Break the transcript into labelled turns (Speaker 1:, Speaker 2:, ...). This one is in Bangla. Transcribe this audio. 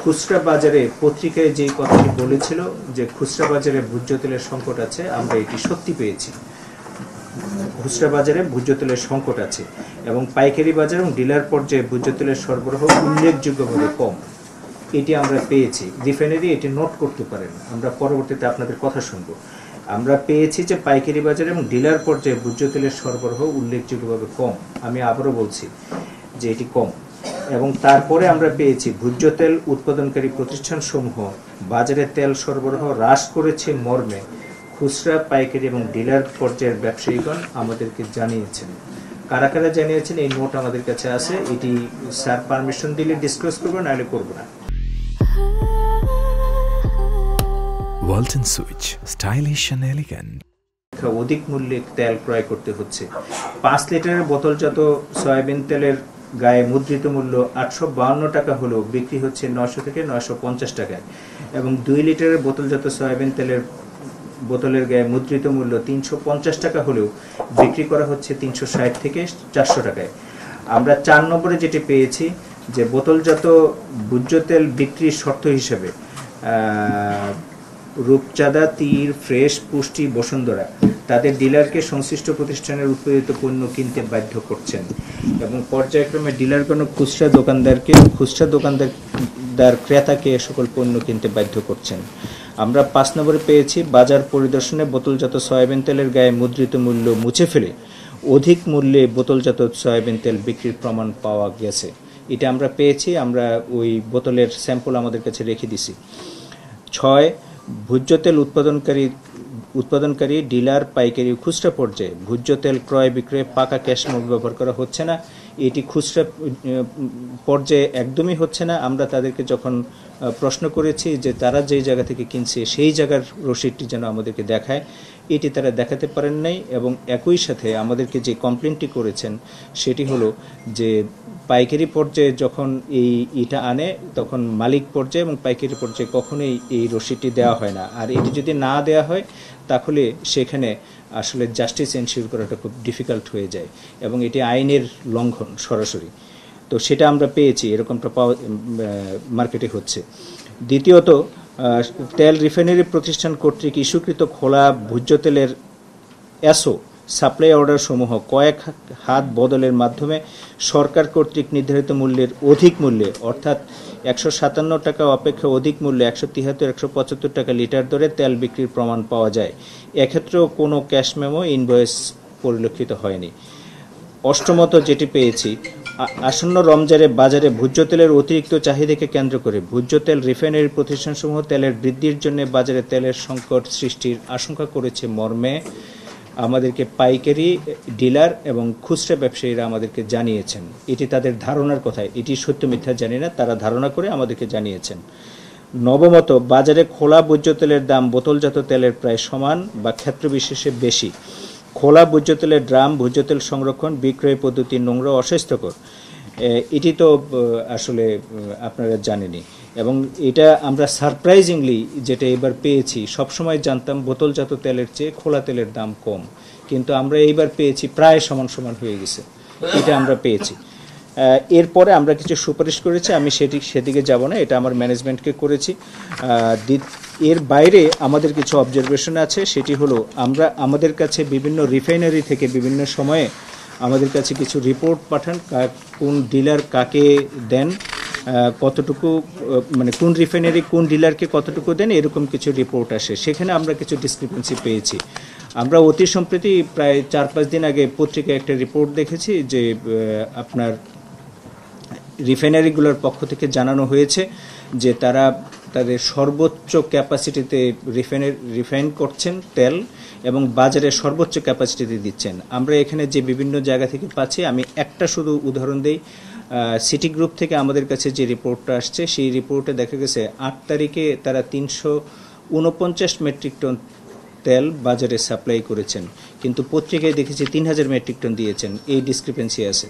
Speaker 1: খুচরা বাজারে পত্রিকায় যে কথাটি বলেছিল যে খুচরা বাজারে ভোজ্য তেলের সংকট আছে, আমরা এটি সত্যি পেয়েছি। খুচরা বাজারে ভোজ্য তেলের সংকট আছে এবং পাইকারি বাজার এবং ডিলার পর্যায়ে ভোজ্য তেলের সরবরাহ উল্লেখযোগ্যভাবে কম, এটি আমরা পেয়েছি। রিফাইনারি এটি নোট করতে পারেন, আমরা পরবর্তীতে আপনাদের কথা শুনব। আমরা পেয়েছি যে পাইকারি বাজার এবং ডিলার পর্যায়ে ভোজ্য তেলের সরবরাহ উল্লেখযোগ্যভাবে কম। আমি আবারও বলছি যে এটি কম। এবং তারপরে আমরা পেয়েছি ভোজ্য তেল উৎপাদনকারী প্রতিষ্ঠানসমূহ বাজারে তেল সরবরাহ হ্রাস করেছে মর্মে খুচরা, পাইকারি এবং ডিলার পর্যায়ের ব্যবসায়ীগণ আমাদেরকে জানিয়েছেন। কারা কারা জানিয়েছেন এই নোট আমাদের কাছে আছে। এটি স্যার পারমিশন দিলে ডিসক্লোজ করবো, নাহলে করবো না।
Speaker 2: Walton switch, stylish and elegant.
Speaker 1: অধিক মূল্যে তেল ক্রয় করতে হচ্ছে। 5 লিটারের বোতলজাত সয়াবিন তেলের গায়ে মুদ্রিত মূল্য 852 টাকা হলেও বিক্রি হচ্ছে 900 থেকে 950 টাকায়, এবং 2 লিটারের বোতলজাত সয়াবিন তেলের বোতলের গায়ে মুদ্রিত মূল্য 350 টাকা হলেও বিক্রি করা হচ্ছে 360 থেকে 400 টাকায়। আমরা 4 নম্বরে যেটি পেয়েছি যে বোতলজাত ভোজ্য তেল বিক্রির শর্ত হিসেবে রূপচাঁদা, তীর, ফ্রেশ, পুষ্টি, বসুন্ধরা তাদের ডিলারকে সংশ্লিষ্ট প্রতিষ্ঠানের উৎপাদিত পণ্য কিনতে বাধ্য করছেন এবং পর্যায়ক্রমে ডিলারগণ খুচরা দোকানদার ক্রেতাকে সকল পণ্য কিনতে বাধ্য করছেন। আমরা 5 নম্বরে পেয়েছি বাজার পরিদর্শনে বোতলজাত সয়াবিন তেলের গায়ে মুদ্রিত মূল্য মুছে ফেলে অধিক মূল্যে বোতলজাত সয়াবিন তেল বিক্রির প্রমাণ পাওয়া গেছে। এটা আমরা পেয়েছি, আমরা ওই বোতলের স্যাম্পল আমাদের কাছে রেখে দিছি। 6, ভোজ্য তেল উৎপাদনকারী ডিলার, পাইকারি ও খুচরা পর্যায়ে ভোজ্য তেল ক্রয় বিক্রয়ে পাকা ক্যাশ নোট ব্যবহার করা হচ্ছে না। এটি খুচরা পর্যায়ে একদমই হচ্ছে না। আমরা তাদেরকে যখন প্রশ্ন করেছি যে তারা যেই জায়গা থেকে কিনছে সেই জায়গার রসিদটি যেন আমাদেরকে দেখায়, এটি তারা দেখাতে পারেন নাই। এবং একই সাথে আমাদেরকে যে কমপ্লেনটি করেছেন সেটি হলো যে পাইকারি পর্যায়ে যখন এটা আনে তখন মালিক পর্যায়ে এবং পাইকারি পর্যায়ে কখনোই এই রসিদটি দেওয়া হয় না। আর এটি যদি না দেওয়া হয় তাহলে সেখানে আসলে জাস্টিস এনশিওর করাটা খুব ডিফিকাল্ট হয়ে যায় এবং এটি আইনের লঙ্ঘন সরাসরি। তো সেটা আমরা পেয়েছি, এরকমটা মার্কেটে হচ্ছে। দ্বিতীয়ত, তেল রিফাইনারি প্রতিষ্ঠান কর্তৃক ইস্যুকৃত খোলা ভোজ্য তেলের এসও সাপ্লাই অর্ডার সমূহ কয়েক হাত বদলের মাধ্যমে সরকার কর্তৃক নির্ধারিত মূল্যের অধিক মূল্যে, অর্থাৎ 157 টাকা অপেক্ষা অধিক মূল্যে 173-175 টাকা লিটার দরে তেল বিক্রির প্রমাণ পাওয়া যায়। এক্ষেত্রেও কোনো ক্যাশ মেমো, ইনভয়েস পরিলক্ষিত হয়নি। অষ্টমত যেটি পেয়েছি, আসন্ন রমজানে বাজারে ভোজ্য তেলের অতিরিক্ত চাহিদাকে কেন্দ্র করে ভোজ্য তেল রিফাইনারি প্রতিষ্ঠানসমূহ তেলের বৃদ্ধির জন্য বাজারে তেলের সংকট সৃষ্টির আশঙ্কা করেছে মর্মে আমাদেরকে পাইকারি, ডিলার এবং খুচরা ব্যবসায়ীরা আমাদেরকে জানিয়েছেন। এটি তাদের ধারণার কথা, এটি সত্য মিথ্যা জানি না, তারা ধারণা করে আমাদেরকে জানিয়েছেন। নবমত, বাজারে খোলা ভোজ্য তেলের দাম বোতলজাত তেলের প্রায় সমান বা ক্ষেত্র বিশেষে বেশি। খোলা ভোজ্য তেলের ড্রাম ভোজ্য তেল সংরক্ষণ বিক্রয় পদ্ধতি নোংরা, অস্বাস্থ্যকর। এটি তো আসলে আপনারা জানেনই। এবং এটা আমরা সারপ্রাইজিংলি যেটা এবার পেয়েছি, সবসময় জানতাম বোতলজাত তেলের চেয়ে খোলা তেলের দাম কম, কিন্তু আমরা এইবার পেয়েছি প্রায় সমান সমান হয়ে গেছে, এটা আমরা পেয়েছি। এরপরে আমরা কিছু সুপারিশ করেছি, আমি সেদিকে যাব না, এটা আমার ম্যানেজমেন্টকে করেছি। এর বাইরে আমাদের কিছু অবজারভেশন আছে, সেটি হলো আমাদের কাছে বিভিন্ন রিফাইনারি থেকে বিভিন্ন সময়ে আমাদের কাছে কিছু রিপোর্ট পাঠান, কোন ডিলার কাকে দেন, কতটুকু, মানে কোন রিফাইনারি কোন ডিলারকে কতটুকু দেন, এরকম কিছু রিপোর্ট আসে। সেখানে আমরা কিছু ডিসক্রিপেন্সি পেয়েছি। আমরা অতি সম্প্রতি প্রায় 4-5 দিন আগে পত্রিকায় একটা রিপোর্ট দেখেছি যে আপনার রিফাইনারিগুলোর পক্ষ থেকে জানানো হয়েছে যে তারা তাদের সর্বোচ্চ ক্যাপাসিটিতে রিফাইন করছেন তেল এবং বাজারে সর্বোচ্চ ক্যাপাসিটিতে দিচ্ছেন। আমরা এখানে যে বিভিন্ন জায়গা থেকে পাচ্ছি, আমি একটা শুধু উদাহরণ দিই। সিটি গ্রুপ থেকে আমাদের কাছে যে রিপোর্টটা আসছে, সেই রিপোর্টে দেখা গেছে 8 তারিখে তারা 349 মেট্রিক টন তেল বাজারে সাপ্লাই করেছেন, কিন্তু পত্রিকায় দেখেছি 3000 মেট্রিক টন দিয়েছেন। এই ডিসক্রিপেন্সি আছে।